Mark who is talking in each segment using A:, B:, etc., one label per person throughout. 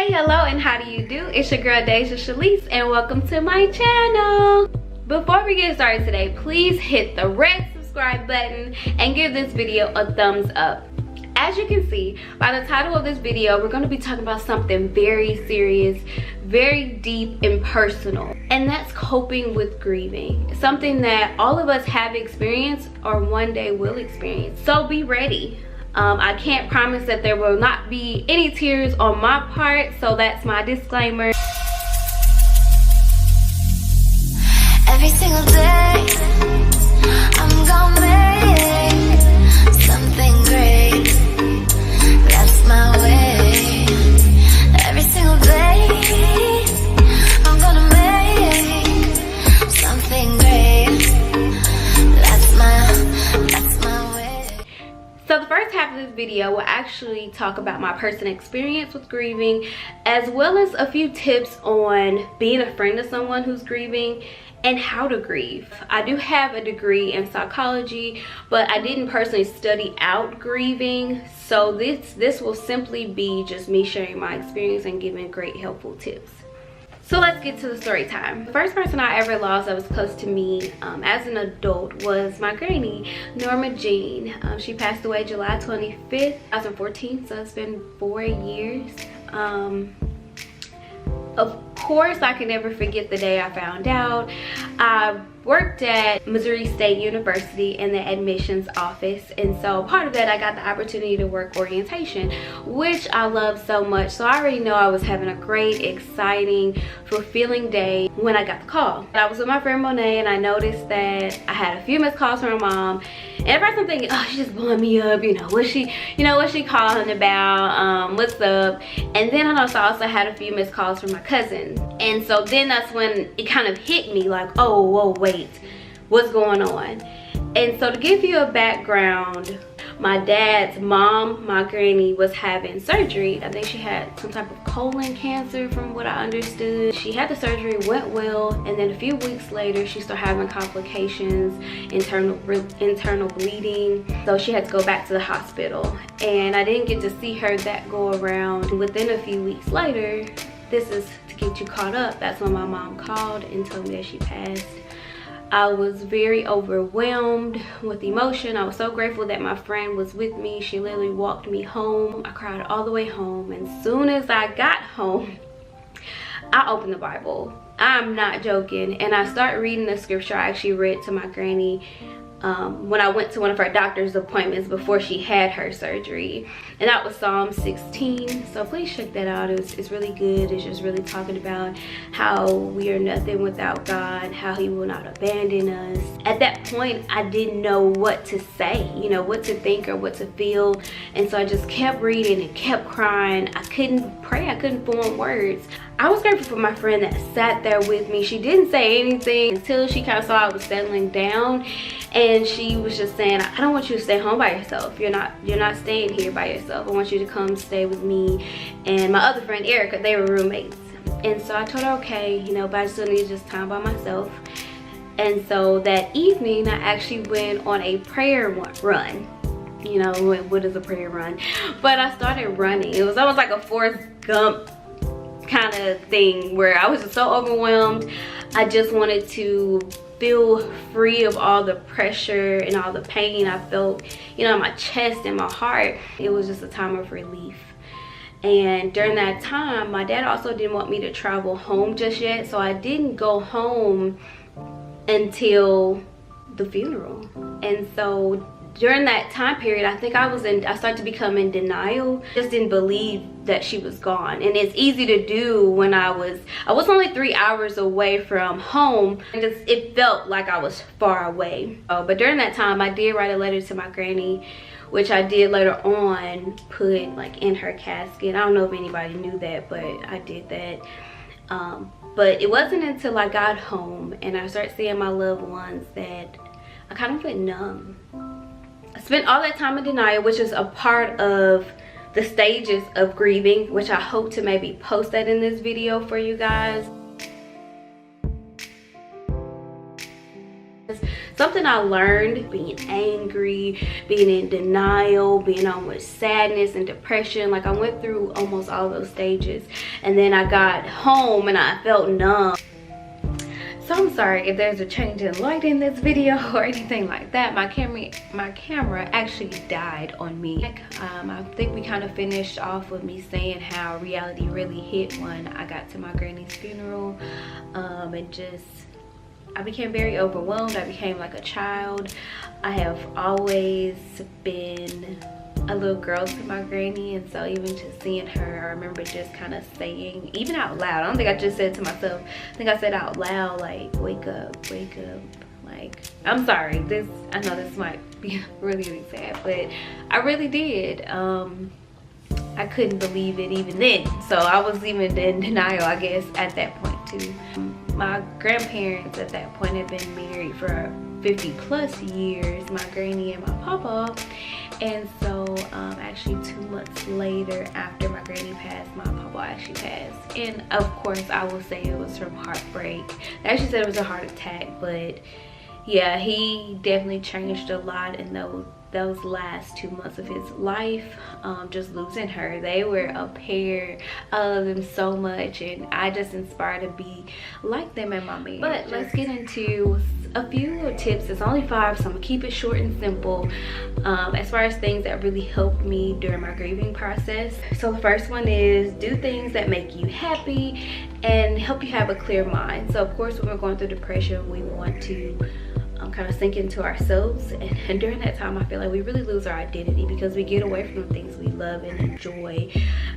A: Hey, hello, and how do you do? It's your girl Daeja Shallise, and welcome to my channel. Before we get started today, please hit the red subscribe button and give this video a thumbs up. As you can see by the title of this video, we're going to be talking about something very serious, very deep and personal, and that's coping with grieving. Something that all of us have experienced or one day will experience. So be ready. I can't promise that there will not be any tears on my part, so that's my disclaimer.
B: Every single day, I'm gonna make something great. That's my way. Every single day, I'm gonna make something great. That's my way.
A: So the first half of this video will actually talk about my personal experience with grieving, as well as a few tips on being a friend to someone who's grieving and how to grieve. I do have a degree in psychology, but I didn't personally study out grieving, so this will simply be just me sharing my experience and giving great helpful tips. So let's get to the story time. The first person I ever lost that was close to me as an adult was my granny, Norma Jean. She passed away July 25th, 2014, so it's been 4 years. Of course, I can never forget the day I found out. I worked at Missouri State University in the admissions office, and so part of that I got the opportunity to work orientation, which I love so much. So I already know I was having a great, exciting, fulfilling day when I got the call. I was with my friend Monet, and I noticed that I had a few missed calls from my mom, and at first I'm thinking, oh, she's just blowing me up, what's she calling about, what's up? And then I noticed I also had a few missed calls from my cousin, and so then that's when it kind of hit me like, oh, whoa, wait, what's going on? And so to give you a background, my dad's mom, my granny, was having surgery. I think she had some type of colon cancer from what I understood. She had the surgery, went well, and then a few weeks later she started having complications, internal bleeding, so she had to go back to the hospital, and I didn't get to see her that go around. Within a few weeks later, this is to get you caught up, that's when my mom called and told me that she passed. I was very overwhelmed with emotion. I was so grateful that my friend was with me. She literally walked me home. I cried all the way home, and as soon as I got home, I opened the Bible. I'm not joking, and I started reading the scripture I actually read to my granny when I went to one of her doctor's appointments before she had her surgery, and that was Psalm 16. So please check that out. It's really good. It's just really talking about how we are nothing without God, how he will not abandon us. At that point, I didn't know what to say, what to think or what to feel, and so I just kept reading and kept crying. I couldn't pray. I couldn't form words. I was grateful for my friend that sat there with me. She didn't say anything until she kind of saw I was settling down, and she was just saying, I don't want you to stay home by yourself. You're not staying here by yourself. I want you to come stay with me and my other friend Erica. They were roommates. And so I told her, okay, but I still need just time by myself. And so that evening I actually went on a prayer run. What is a prayer run? But I started running. It was almost like a Forrest Gump kind of thing where I was just so overwhelmed. I just wanted to feel free of all the pressure and all the pain I felt, in my chest and my heart. It was just a time of relief. And during that time, my dad also didn't want me to travel home just yet, so I didn't go home until the funeral. And so during that time period, I think I started to become in denial. Just didn't believe that she was gone. And it's easy to do when I was only 3 hours away from home. It felt like I was far away. But during that time, I did write a letter to my granny, which I did later on put like in her casket. I don't know if anybody knew that, but I did that. But it wasn't until I got home and I started seeing my loved ones that I kind of went numb. I spent all that time in denial, which is a part of the stages of grieving, which I hope to maybe post that in this video for you guys. something I learned, being angry, being in denial, being on with sadness and depression. Like I went through almost all those stages, and then I got home and I felt numb. So I'm sorry if there's a change in light in this video or anything like that. My camera actually died on me. I think we kind of finished off with me saying how reality really hit when I got to my granny's funeral, and just I became very overwhelmed. I became like a child. I have always been a little girl to my granny, and so even just seeing her, I remember just kind of saying, even out loud, I don't think I just said to myself, I think I said out loud, like, wake up, like, I'm sorry, I know this might be really sad, but I really did. I couldn't believe it even then, so I was even in denial, I guess, at that point too. My grandparents at that point had been married for 50+ years, my granny and my papa. And so actually 2 months later, after my granny passed, my papa actually passed. And of course I will say it was from heartbreak. They actually said it was a heart attack, but yeah, he definitely changed a lot in those last 2 months of his life. Just losing her, they were a pair. I love them so much, and I just inspired to be like them in my marriage. But let's get into a few little tips. It's only 5, so I'm gonna keep it short and simple, as far as things that really helped me during my grieving process. So the first one is do things that make you happy and help you have a clear mind. So of course when we're going through depression, we want to kind of sink into ourselves, and during that time I feel like we really lose our identity because we get away from the things we love and enjoy,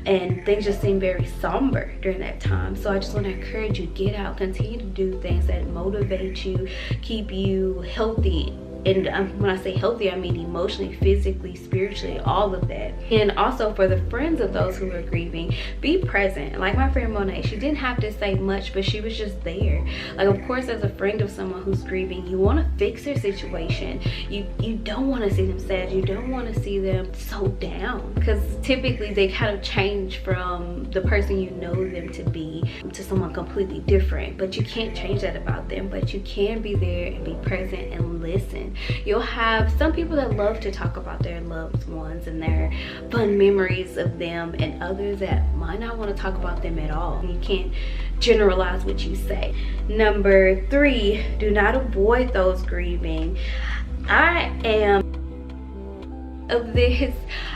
A: and things just seem very somber during that time. So I just want to encourage you, get out, continue to do things that motivate you, keep you healthy. And when I say healthy, I mean emotionally, physically, spiritually, all of that. And also for the friends of those who are grieving, be present. Like my friend Monet, she didn't have to say much, but she was just there. Like, of course, as a friend of someone who's grieving, you want to fix their situation. You don't want to see them sad. You don't want to see them so down, because typically they kind of change from the person you know them to be to someone completely different. But you can't change that about them, but you can be there and be present and listen. You'll have some people that love to talk about their loved ones and their fun memories of them, and others that might not want to talk about them at all. You can't generalize what you say. Number 3, do not avoid those grieving. I am of this.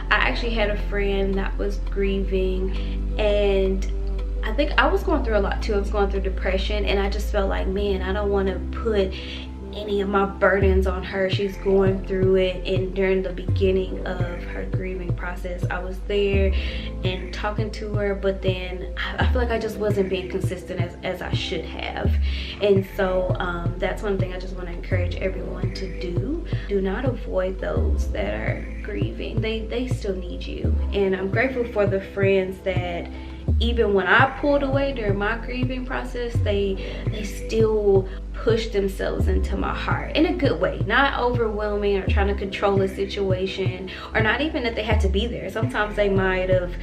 A: I actually had a friend that was grieving, and I think I was going through a lot too. I was going through depression, and I just felt like, man, I don't want to put any of my burdens on her. She's going through it. And during the beginning of her grieving process, I was there and talking to her, but then I feel like I just wasn't being consistent as I should have. And so that's one thing I just want to encourage everyone to do. Do not avoid those that are grieving. They still need you. And I'm grateful for the friends that even when I pulled away during my grieving process, they still pushed themselves into my heart in a good way, not overwhelming or trying to control a situation, or not even that they had to be there. Sometimes they might have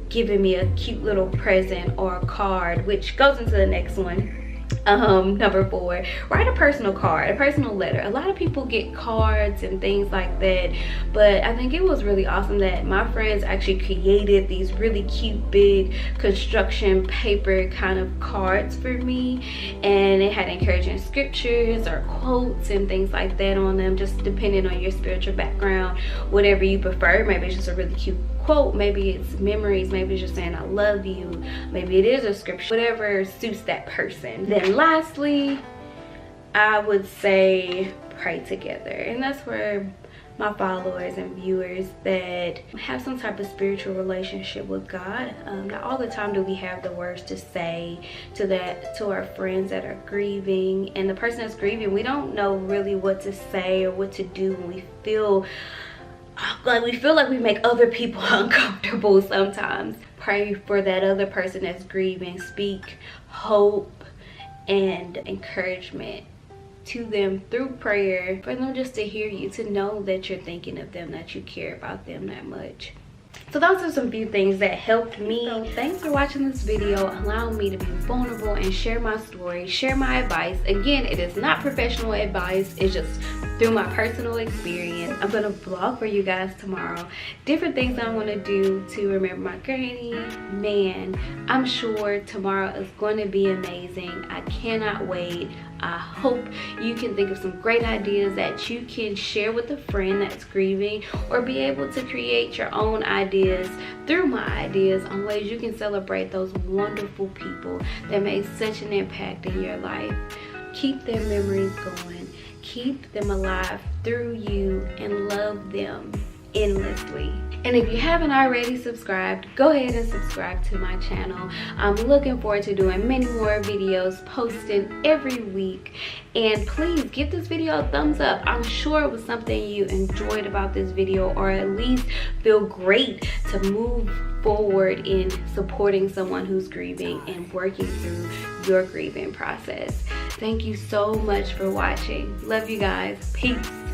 A: given me a cute little present or a card, which goes into the next one. Number 4, write a personal card, a personal letter. A lot of people get cards and things like that, but I think it was really awesome that my friends actually created these really cute big construction paper kind of cards for me, and it had encouraging scriptures or quotes and things like that on them, just depending on your spiritual background, whatever you prefer. Maybe it's just a really cute quote, maybe it's memories, maybe it's just saying I love you, maybe it is a scripture, whatever suits that person. Then lastly, I would say pray together. And that's where my followers and viewers that have some type of spiritual relationship with God, not all the time do we have the words to say to our friends that are grieving. And the person that's grieving, we don't know really what to say or what to do when we feel like we make other people uncomfortable sometimes. Pray for that other person that's grieving. Speak hope and encouragement to them through prayer, for them just to hear you, to know that you're thinking of them, that you care about them that much. So those are some few things that helped me. So thanks for watching this video, allowing me to be vulnerable and share my story, share my advice. Again, it is not professional advice, it's just through my personal experience. I'm gonna vlog for you guys tomorrow. Different things I wanna do to remember my granny. Man, I'm sure tomorrow is going to be amazing. I cannot wait. I hope you can think of some great ideas that you can share with a friend that's grieving, or be able to create your own ideas through my ideas on ways you can celebrate those wonderful people that made such an impact in your life. Keep their memories going, keep them alive through you, and love them endlessly. And if you haven't already subscribed, go ahead and subscribe to my channel. I'm looking forward to doing many more videos, posting every week. And please give this video a thumbs up. I'm sure it was something you enjoyed about this video, or at least feel great to move forward in supporting someone who's grieving and working through your grieving process. Thank you so much for watching. Love you guys. Peace.